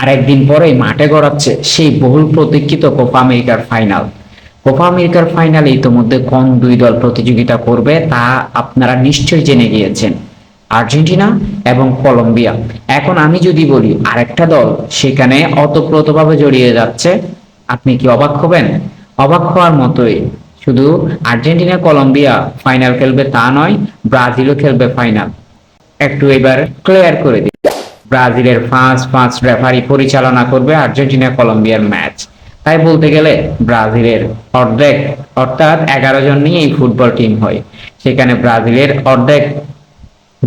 আরেকদিন পরে মাঠে গড়াচ্ছে সেই বহুল প্রতীক্ষিত কোপা আমেরিকার ফাইনাল। কোপা আমেরিকার ফাইনালে ইতোমধ্যে কোন দুই দল প্রতিযোগিতা করবে তা আপনারা নিশ্চয়ই জেনে গিয়েছেন, আর্জেন্টিনা এবং কলম্বিয়া। এখন আমি যদি বলি আরেকটা দল সেখানে ওতপ্রোতভাবে জড়িয়ে যাচ্ছে, আপনি কি অবাক হবেন? অবাক হওয়ার মতোই। শুধু আর্জেন্টিনা কলম্বিয়া ফাইনাল খেলবে তা নয়, ব্রাজিলও খেলবে ফাইনাল। একটু এবার ক্লিয়ার করে দিই, ব্রাজিলের পাঁচ পাঁচ রেফারি পরিচালনা করবে আর্জেন্টিনা কলম্বিয়ার ম্যাচ। তাই বলতে গেলে ব্রাজিলের অর্ধেক, অর্থাৎ 11 জন নিয়ে এই ফুটবল টিম হয়, সেখানে ব্রাজিলের অর্ধেক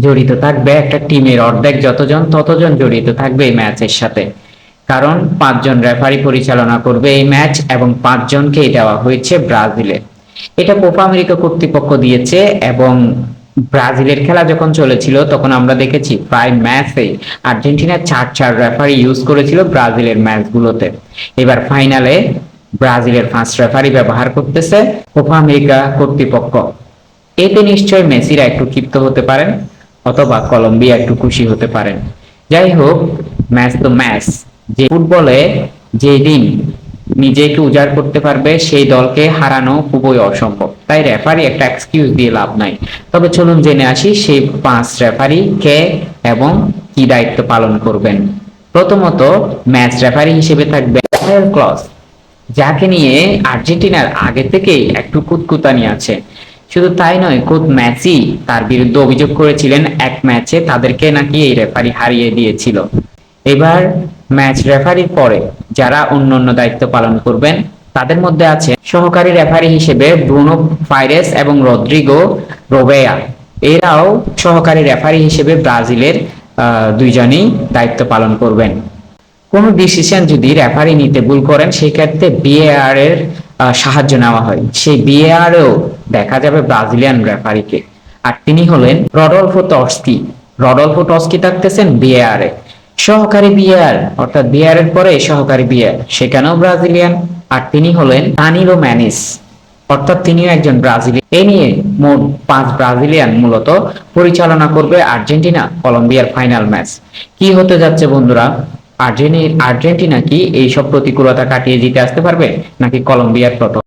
জড়িত থাকবে, একটা টিমের অর্ধেক যতজন ততজন জড়িত থাকবে এই ম্যাচের সাথে। কারণ 5 জন রেফারি পরিচালনা করবে এই ম্যাচ এবং 5 জনকেই দেওয়া হয়েছে ব্রাজিলে। এটা কোপা আমেরিকা কর্তৃপক্ষ দিয়েছে। এবং ব্রাজিলের খেলা যখন চলেছিল তখন আমরা দেখেছি প্রায় ম্যাচেই আর্জেন্টিনা 4 রেফারি ইউজ করেছিল ব্রাজিলের ম্যাচগুলোতে। এবার ফাইনালে ব্রাজিলের 5 রেফারি ব্যবহার করতেছে কোপা আমেরিকা কর্তৃপক্ষ। এতে নিশ্চয় মেসিরা একটু ক্ষিপ্ত হতে পারেন, অথবা কলম্বিয়া একটু খুশি হতে পারেন। যাই হোক, ম্যাচ তো ম্যাচ। যে ফুটবলে যেদিন নিজেকে উজাড় করতে পারবে সেই দলকে হারানো খুবই অসম্ভব, তাই রেফারি একটা এক্সকিউজ দিয়ে লাভ নাই। তবে চলুন জেনে আসি সেই 5 রেফারি কে এবং কি দায়িত্ব পালন করবেন। প্রথমত ম্যাচ রেফারি হিসেবে থাকবে রাফায়েল ক্লস, যাকে নিয়ে আর্জেন্টিনার আগে থেকেই একটু কুতকুতানি আছে। শুধু তাই নয়, খুদ মেসি তার বিরুদ্ধে অভিযোগ করেছিলেন এক ম্যাচে তাদেরকে নাকি এই রেফারি হারিয়ে দিয়েছিল। এবার ম্যাচ রেফারির পরে যারা অন্যান্য দায়িত্ব পালন করবেন তাদের মধ্যে আছে সহকারী রেফারি হিসেবে ব্রুনো ফাইরেস এবং রদ্রিগো রোবেয়া। এরাও সহকারী রেফারি হিসেবে ব্রাজিলের 2 জনই দায়িত্ব পালন করবেন। কোন ডিসিশন যদি রেফারি নিতে ভুল করেন সেই ক্ষেত্রে বিএআর এর সাহায্য নেওয়া হয়। সেই বিএআর এও দেখা যাবে ব্রাজিলিয়ান রেফারিকে, আর তিনি হলেন রডলফো টস্কি। রডলফো টস্কি থাকতেছেন বিএআর এ। সহকারী বিএআর অর্থাৎ বিএআর এর পরে সহকারী বিএআর, সেখানেও ব্রাজিলিয়ান, আর তিনি হলেন দানিলো ম্যানিস, অর্থাৎ তিনিও একজন ব্রাজিলিয়ান। এ নিয়ে মোট 5 ব্রাজিলিয়ান মূলত পরিচালনা করবে আর্জেন্টিনা কলম্বিয়ার ফাইনাল ম্যাচ। কি হতে যাচ্ছে বন্ধুরা? আর্জেন্টিনা কি এইসব প্রতিকূলতা কাটিয়ে জিতে আসতে পারবে, নাকি কলম্বিয়ার প্রথম